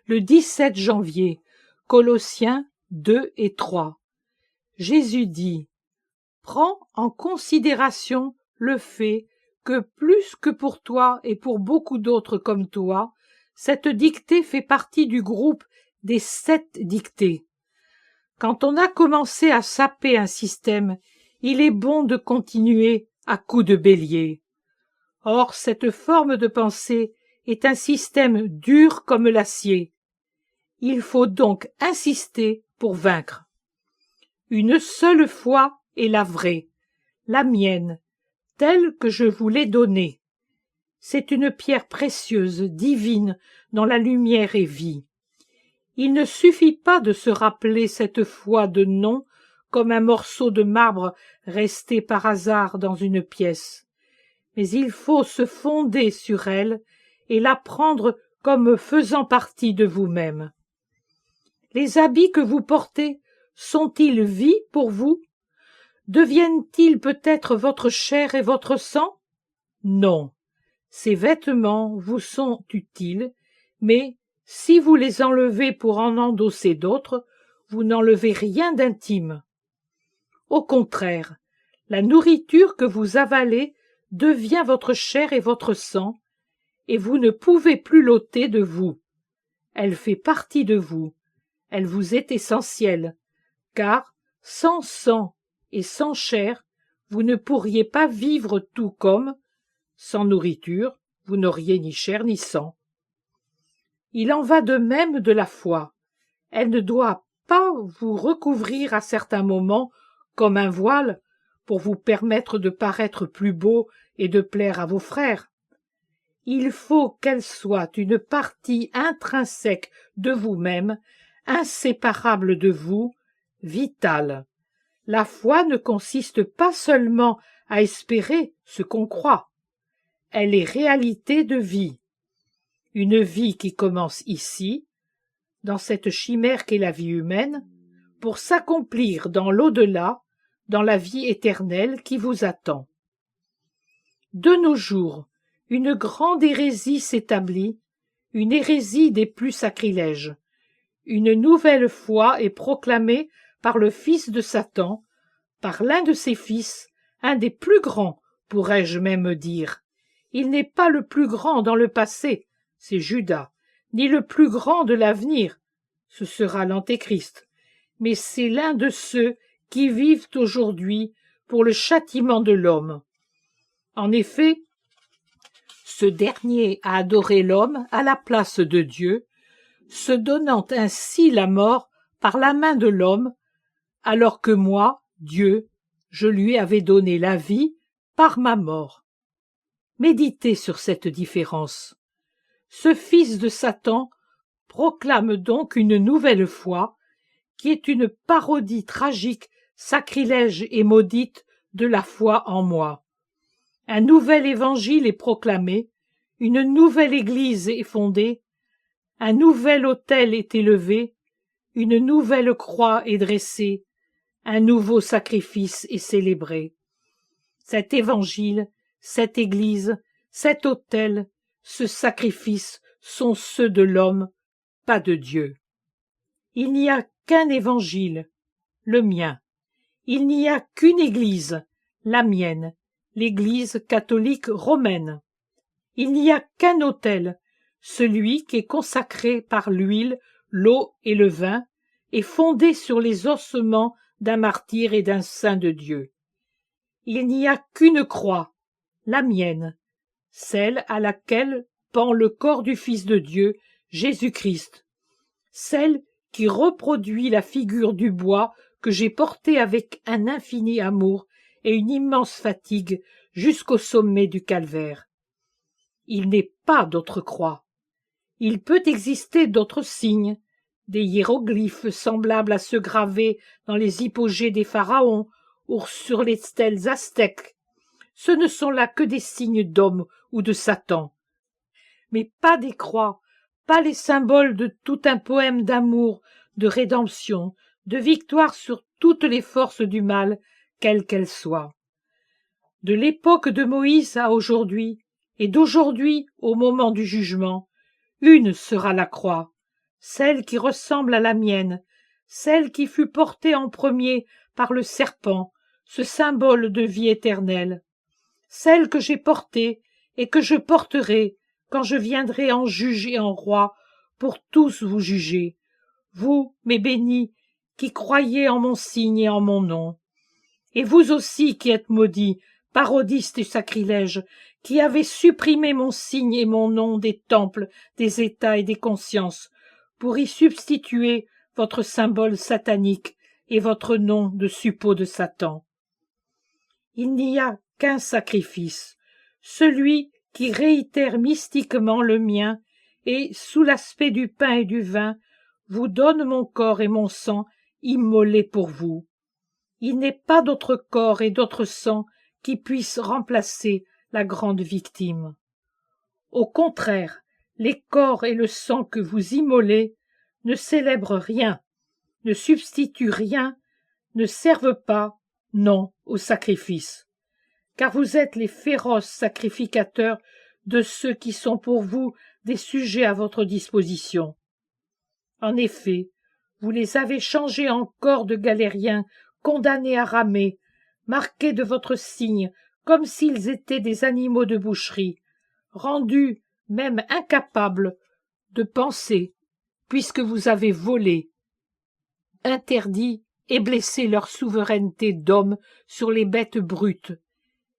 le 17 janvier, Colossiens 2 et 3. Jésus dit: prends en considération le fait que plus que pour toi et pour beaucoup d'autres comme toi, cette dictée fait partie du groupe des 7 dictées. Quand on a commencé à saper un système, il est bon de continuer à coups de bélier. Or, cette forme de pensée est un système dur comme l'acier. Il faut donc insister pour vaincre. Une seule foi est la vraie, la mienne, telle que je vous l'ai donnée. C'est une pierre précieuse, divine, dont la lumière est vie. Il ne suffit pas de se rappeler cette foi de nom comme un morceau de marbre resté par hasard dans une pièce, mais il faut se fonder sur elle et la prendre comme faisant partie de vous-même. Les habits que vous portez sont-ils vie pour vous? Deviennent-ils peut-être votre chair et votre sang? Non. Ces vêtements vous sont utiles, mais si vous les enlevez pour en endosser d'autres, vous n'enlevez rien d'intime. Au contraire, la nourriture que vous avalez devient votre chair et votre sang, et vous ne pouvez plus l'ôter de vous. Elle fait partie de vous, elle vous est essentielle, car sans sang et sans chair, vous ne pourriez pas vivre, tout comme, sans nourriture, vous n'auriez ni chair ni sang. Il en va de même de la foi. Elle ne doit pas vous recouvrir à certains moments comme un voile pour vous permettre de paraître plus beau et de plaire à vos frères. Il faut qu'elle soit une partie intrinsèque de vous-même, inséparable de vous, vitale. La foi ne consiste pas seulement à espérer ce qu'on croit. Elle est réalité de vie. Une vie qui commence ici, dans cette chimère qu'est la vie humaine, pour s'accomplir dans l'au-delà, dans la vie éternelle qui vous attend. De nos jours, une grande hérésie s'établit, une hérésie des plus sacrilèges. Une nouvelle foi est proclamée par le fils de Satan, par l'un de ses fils, un des plus grands, pourrais-je même dire. Il n'est pas le plus grand dans le passé, c'est Judas, ni le plus grand de l'avenir, ce sera l'Antéchrist, mais c'est l'un de ceux qui vivent aujourd'hui pour le châtiment de l'homme. En effet, ce dernier a adoré l'homme à la place de Dieu, se donnant ainsi la mort par la main de l'homme, alors que moi, Dieu, je lui avais donné la vie par ma mort. Méditez sur cette différence. Ce fils de Satan proclame donc une nouvelle foi, qui est une parodie tragique, sacrilège et maudite de la foi en moi. Un nouvel évangile est proclamé, une nouvelle église est fondée, un nouvel autel est élevé, une nouvelle croix est dressée, un nouveau sacrifice est célébré. Cet évangile, cette église, cet autel, ce sacrifice sont ceux de l'homme, pas de Dieu. Il n'y a qu'un évangile, le mien. Il n'y a qu'une église, la mienne, l'église catholique romaine. Il n'y a qu'un autel, celui qui est consacré par l'huile, l'eau et le vin, et fondé sur les ossements d'un martyr et d'un saint de Dieu. Il n'y a qu'une croix, la mienne, celle à laquelle pend le corps du Fils de Dieu, Jésus-Christ, celle qui reproduit la figure du bois que j'ai porté avec un infini amour et une immense fatigue jusqu'au sommet du calvaire. Il n'est pas d'autre croix. Il peut exister d'autres signes, des hiéroglyphes semblables à ceux gravés dans les hypogées des pharaons ou sur les stèles aztèques. Ce ne sont là que des signes d'hommes ou de Satan. Mais pas des croix, pas les symboles de tout un poème d'amour, de rédemption, de victoire sur toutes les forces du mal, quelles qu'elles soient. De l'époque de Moïse à aujourd'hui, et d'aujourd'hui au moment du jugement, une sera la croix, celle qui ressemble à la mienne, celle qui fut portée en premier par le serpent, ce symbole de vie éternelle, celle que j'ai portée et que je porterai quand je viendrai en juge et en roi pour tous vous juger, vous, mes bénis, qui croyez en mon signe et en mon nom. Et vous aussi qui êtes maudits, parodistes et sacrilèges, qui avez supprimé mon signe et mon nom des temples, des États et des consciences, pour y substituer votre symbole satanique et votre nom de suppôt de Satan. Il n'y a qu'un sacrifice, celui qui réitère mystiquement le mien, et, sous l'aspect du pain et du vin, vous donne mon corps et mon sang immolés pour vous. Il n'est pas d'autre corps et d'autre sang qui puisse remplacer la grande victime. Au contraire, les corps et le sang que vous immolez ne célèbrent rien, ne substituent rien, ne servent pas, non, au sacrifice, car vous êtes les féroces sacrificateurs de ceux qui sont pour vous des sujets à votre disposition. En effet, vous les avez changés en corps de galériens condamnés à ramer, marqués de votre signe, comme s'ils étaient des animaux de boucherie, rendus même incapables de penser, puisque vous avez volé, interdit et blessé leur souveraineté d'homme sur les bêtes brutes,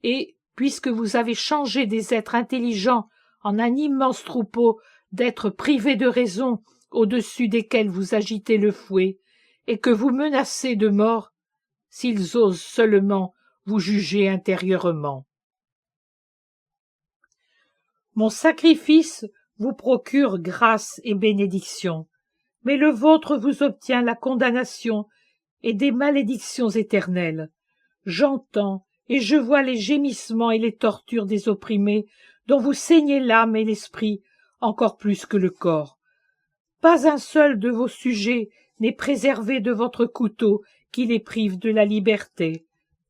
et, puisque vous avez changé des êtres intelligents en un immense troupeau d'êtres privés de raison au-dessus desquels vous agitez le fouet, et que vous menacez de mort, s'ils osent seulement vous juger intérieurement. Mon sacrifice vous procure grâce et bénédiction, mais le vôtre vous obtient la condamnation et des malédictions éternelles. J'entends et je vois les gémissements et les tortures des opprimés, dont vous saignez l'âme et l'esprit encore plus que le corps. Pas un seul de vos sujets n'est préservé de votre couteau qui les prive de la liberté,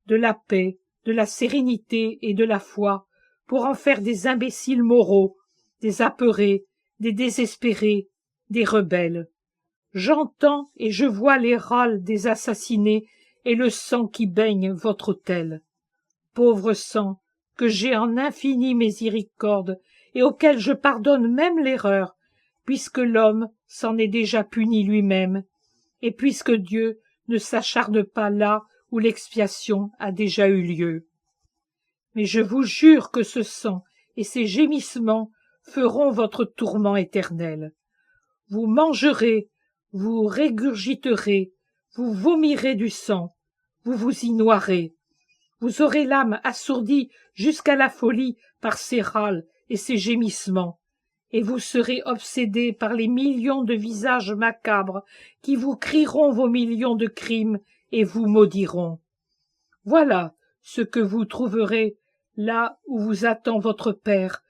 de la paix, de la sérénité et de la foi, pour en faire des imbéciles moraux, des apeurés, des désespérés, des rebelles. J'entends et je vois les râles des assassinés et le sang qui baigne votre autel. Pauvre sang, que j'ai en infinie miséricorde et auquel je pardonne même l'erreur, puisque l'homme s'en est déjà puni lui-même, et puisque Dieu ne s'acharne pas là où l'expiation a déjà eu lieu. Mais je vous jure que ce sang et ces gémissements feront votre tourment éternel. Vous mangerez, vous régurgiterez, vous vomirez du sang, vous vous y noierez. Vous aurez l'âme assourdie jusqu'à la folie par ces râles et ces gémissements, et vous serez obsédés par les millions de visages macabres qui vous crieront vos millions de crimes et vous maudiront. Voilà ce que vous trouverez là où vous attend votre Père,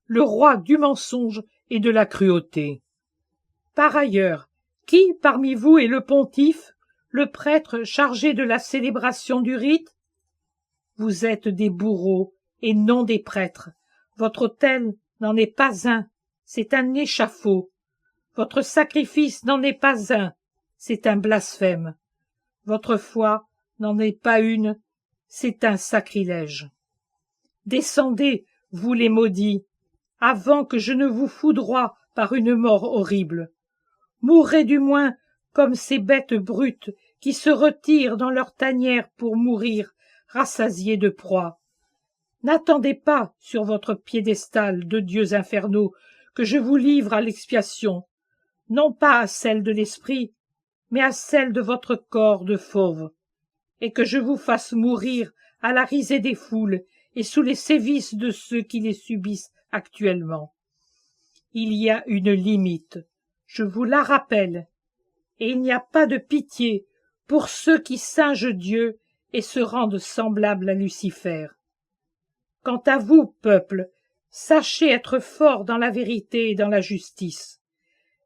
le roi du mensonge et de la cruauté. Par ailleurs, qui parmi vous est le pontife, le prêtre chargé de la célébration du rite? Vous êtes des bourreaux et non des prêtres. Votre autel n'en est pas un, c'est un échafaud. Votre sacrifice n'en est pas un, c'est un blasphème. Votre foi n'en est pas une, c'est un sacrilège. Descendez, vous les maudits, avant que je ne vous foudroie par une mort horrible. Mourrez du moins comme ces bêtes brutes qui se retirent dans leur tanière pour mourir, rassasiées de proie. N'attendez pas sur votre piédestal de dieux infernaux que je vous livre à l'expiation, non pas à celle de l'esprit, mais à celle de votre corps de fauve, et que je vous fasse mourir à la risée des foules et sous les sévices de ceux qui les subissent actuellement. Il y a une limite, je vous la rappelle, et il n'y a pas de pitié pour ceux qui singent Dieu et se rendent semblables à Lucifer. Quant à vous, peuple, sachez être forts dans la vérité et dans la justice.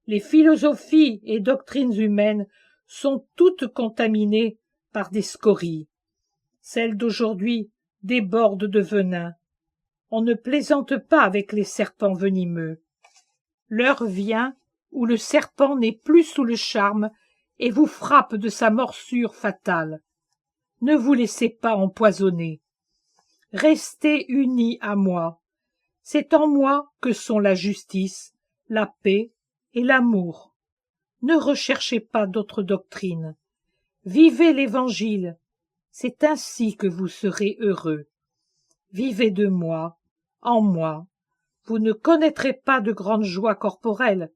Les philosophies et doctrines humaines sont toutes contaminées par des scories. Celles d'aujourd'hui débordent de venin. On ne plaisante pas avec les serpents venimeux. L'heure vient où le serpent n'est plus sous le charme et vous frappe de sa morsure fatale. Ne vous laissez pas empoisonner. Restez unis à moi. C'est en moi que sont la justice, la paix et l'amour. Ne recherchez pas d'autres doctrines. Vivez l'Évangile. C'est ainsi que vous serez heureux. Vivez de moi, en moi. Vous ne connaîtrez pas de grandes joies corporelles.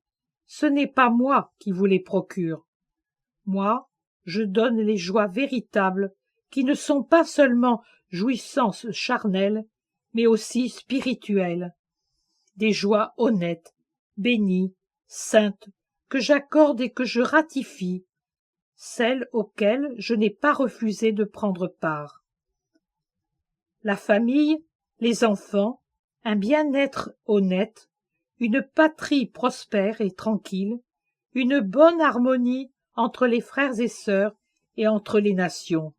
Ce n'est pas moi qui vous les procure. Moi, je donne les joies véritables qui ne sont pas seulement jouissances charnelles, mais aussi spirituelles. Des joies honnêtes, bénies, saintes, que j'accorde et que je ratifie, celles auxquelles je n'ai pas refusé de prendre part. La famille, les enfants, un bien-être honnête, une patrie prospère et tranquille, une bonne harmonie entre les frères et sœurs et entre les nations.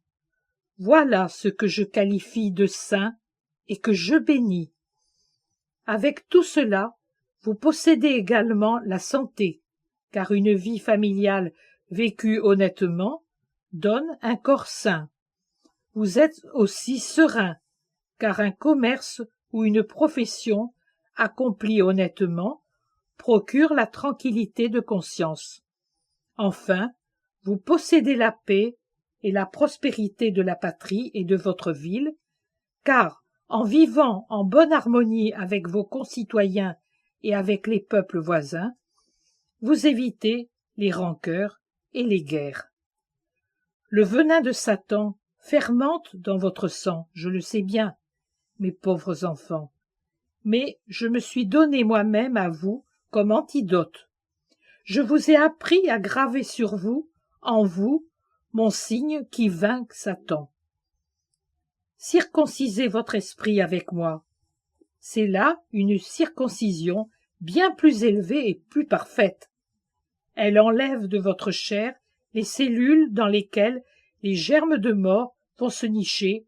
Voilà ce que je qualifie de saint et que je bénis. Avec tout cela, vous possédez également la santé, car une vie familiale vécue honnêtement donne un corps sain. Vous êtes aussi serein, car un commerce ou une profession accomplie honnêtement procure la tranquillité de conscience. Enfin, vous possédez la paix et la prospérité de la patrie et de votre ville, car, en vivant en bonne harmonie avec vos concitoyens et avec les peuples voisins, vous évitez les rancœurs et les guerres. Le venin de Satan fermente dans votre sang, je le sais bien, mes pauvres enfants, mais je me suis donné moi-même à vous comme antidote. Je vous ai appris à graver sur vous, en vous, mon signe qui vainc Satan. Circoncisez votre esprit avec moi. C'est là une circoncision bien plus élevée et plus parfaite. Elle enlève de votre chair les cellules dans lesquelles les germes de mort vont se nicher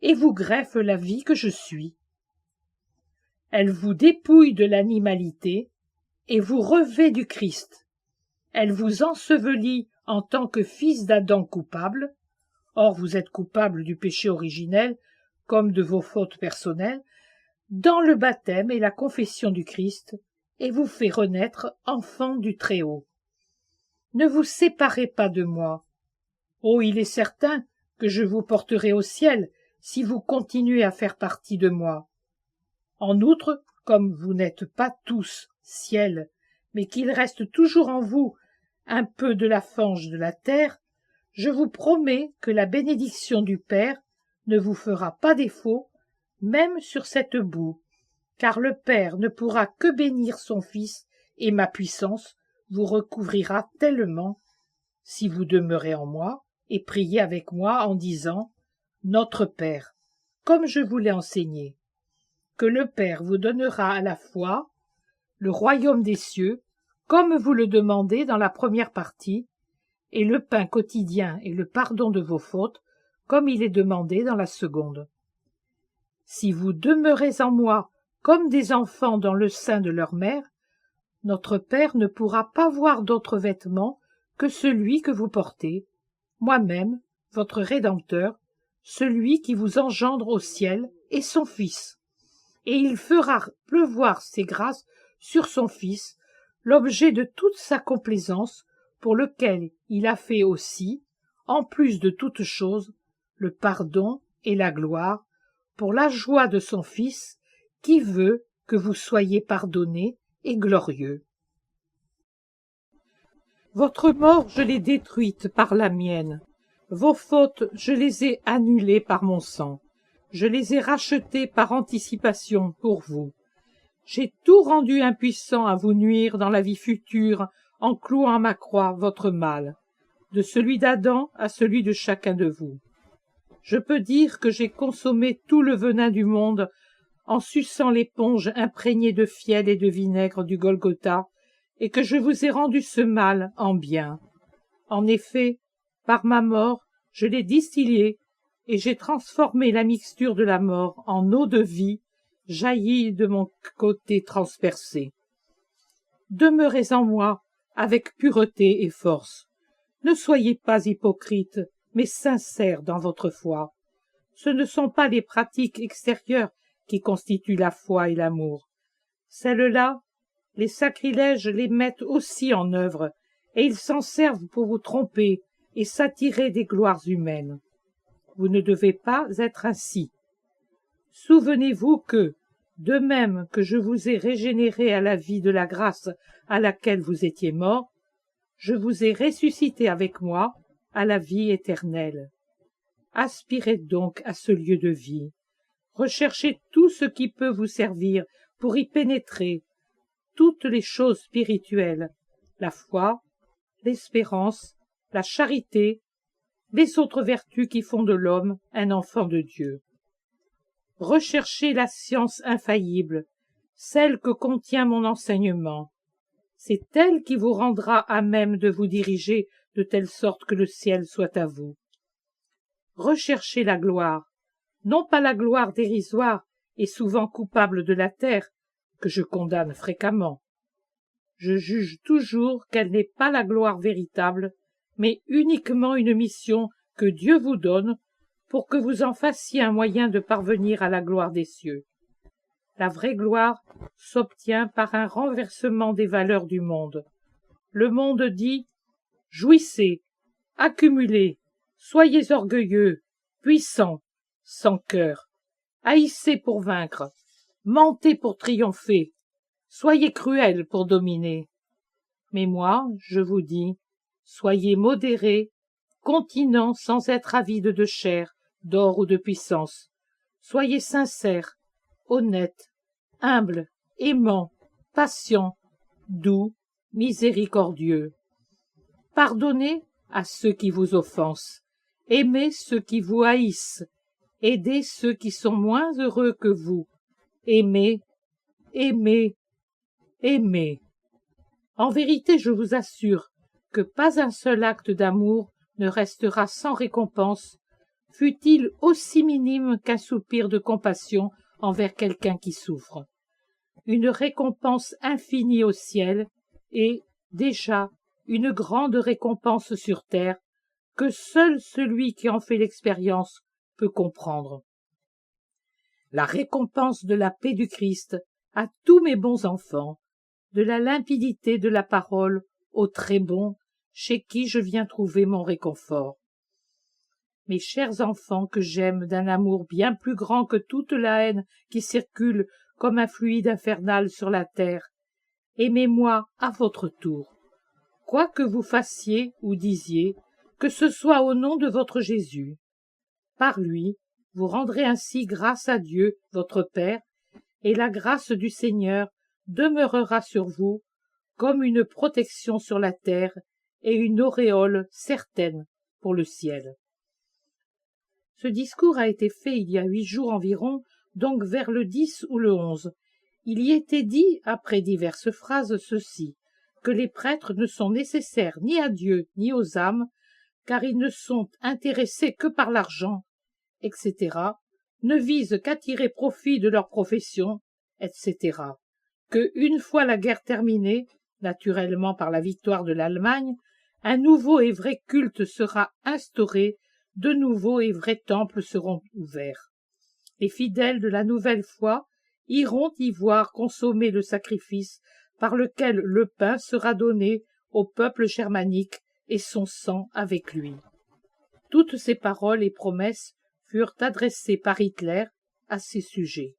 et vous greffe la vie que je suis. Elle vous dépouille de l'animalité et vous revêt du Christ. Elle vous ensevelit en tant que fils d'Adam coupable. Or vous êtes coupable du péché originel comme de vos fautes personnelles, dans le baptême et la confession du Christ, et vous fait renaître enfant du Très-Haut. Ne vous séparez pas de moi. Oh, il est certain que je vous porterai au ciel si vous continuez à faire partie de moi. En outre, comme vous n'êtes pas tous ciel, mais qu'il reste toujours en vous un peu de la fange de la terre, je vous promets que la bénédiction du Père ne vous fera pas défaut, même sur cette boue, car le Père ne pourra que bénir son Fils, et ma puissance vous recouvrira tellement, si vous demeurez en moi, et priez avec moi en disant « Notre Père », comme je vous l'ai enseigné, que le Père vous donnera à la fois le royaume des cieux, comme vous le demandez dans la première partie, et le pain quotidien et le pardon de vos fautes, comme il est demandé dans la seconde. Si vous demeurez en moi comme des enfants dans le sein de leur mère, notre Père ne pourra pas voir d'autre vêtement que celui que vous portez, moi-même, votre Rédempteur, celui qui vous engendre au ciel, et son Fils. Et il fera pleuvoir ses grâces sur son Fils, l'objet de toute sa complaisance, pour lequel il a fait aussi, en plus de toutes choses, le pardon et la gloire, pour la joie de son Fils, qui veut que vous soyez pardonnés et glorieux. Votre mort, je l'ai détruite par la mienne. Vos fautes, je les ai annulées par mon sang. Je les ai rachetées par anticipation pour vous. J'ai tout rendu impuissant à vous nuire dans la vie future en clouant à ma croix votre mal, de celui d'Adam à celui de chacun de vous. Je peux dire que j'ai consommé tout le venin du monde en suçant l'éponge imprégnée de fiel et de vinaigre du Golgotha, et que je vous ai rendu ce mal en bien. En effet, par ma mort, je l'ai distillé, et j'ai transformé la mixture de la mort en eau de vie, jaillie de mon côté transpercé. Demeurez en moi, avec pureté et force. Ne soyez pas hypocrites, mais sincères dans votre foi. Ce ne sont pas les pratiques extérieures qui constituent la foi et l'amour. Celles-là, les sacrilèges les mettent aussi en œuvre, et ils s'en servent pour vous tromper et s'attirer des gloires humaines. Vous ne devez pas être ainsi. Souvenez-vous que, de même que je vous ai régénéré à la vie de la grâce à laquelle vous étiez morts, je vous ai ressuscité avec moi à la vie éternelle. Aspirez donc à ce lieu de vie. Recherchez tout ce qui peut vous servir pour y pénétrer, toutes les choses spirituelles, la foi, l'espérance, la charité, les autres vertus qui font de l'homme un enfant de Dieu. Recherchez la science infaillible, celle que contient mon enseignement. C'est elle qui vous rendra à même de vous diriger de telle sorte que le ciel soit à vous. Recherchez la gloire, non pas la gloire dérisoire et souvent coupable de la terre, que je condamne fréquemment. Je juge toujours qu'elle n'est pas la gloire véritable, mais uniquement une mission que Dieu vous donne pour que vous en fassiez un moyen de parvenir à la gloire des cieux. La vraie gloire s'obtient par un renversement des valeurs du monde. Le monde dit « Jouissez, accumulez, soyez orgueilleux, puissants, sans cœur, haïssez pour vaincre, mentez pour triompher, soyez cruels pour dominer. Mais moi, je vous dis, soyez modérés, continents sans être avides de chair, d'or ou de puissance. Soyez sincères, honnêtes, humbles, aimants, patients, doux, miséricordieux. Pardonnez à ceux qui vous offensent, aimez ceux qui vous haïssent, aidez ceux qui sont moins heureux que vous, aimez, aimez, aimez. En vérité, je vous assure que pas un seul acte d'amour ne restera sans récompense, fût-il aussi minime qu'un soupir de compassion envers quelqu'un qui souffre. Une récompense infinie au ciel et, déjà, une grande récompense sur terre que seul celui qui en fait l'expérience peut comprendre. La récompense de la paix du Christ à tous mes bons enfants, de la limpidité de la parole aux très bons, chez qui je viens trouver mon réconfort. Mes chers enfants que j'aime d'un amour bien plus grand que toute la haine qui circule comme un fluide infernal sur la terre, aimez-moi à votre tour. Quoi que vous fassiez ou disiez, que ce soit au nom de votre Jésus. Par lui, vous rendrez ainsi grâce à Dieu, votre Père, et la grâce du Seigneur demeurera sur vous comme une protection sur la terre et une auréole certaine pour le ciel. Ce discours a été fait il y a 8 jours environ, donc vers le 10 ou le 11. Il y était dit, après diverses phrases, ceci, que les prêtres ne sont nécessaires ni à Dieu ni aux âmes, car ils ne sont intéressés que par l'argent, etc., ne visent qu'à tirer profit de leur profession, etc., que, une fois la guerre terminée, naturellement par la victoire de l'Allemagne, un nouveau et vrai culte sera instauré, de nouveaux et vrais temples seront ouverts. Les fidèles de la nouvelle foi iront y voir consommer le sacrifice par lequel le pain sera donné au peuple germanique et son sang avec lui. Toutes ces paroles et promesses furent adressées par Hitler à ces sujets.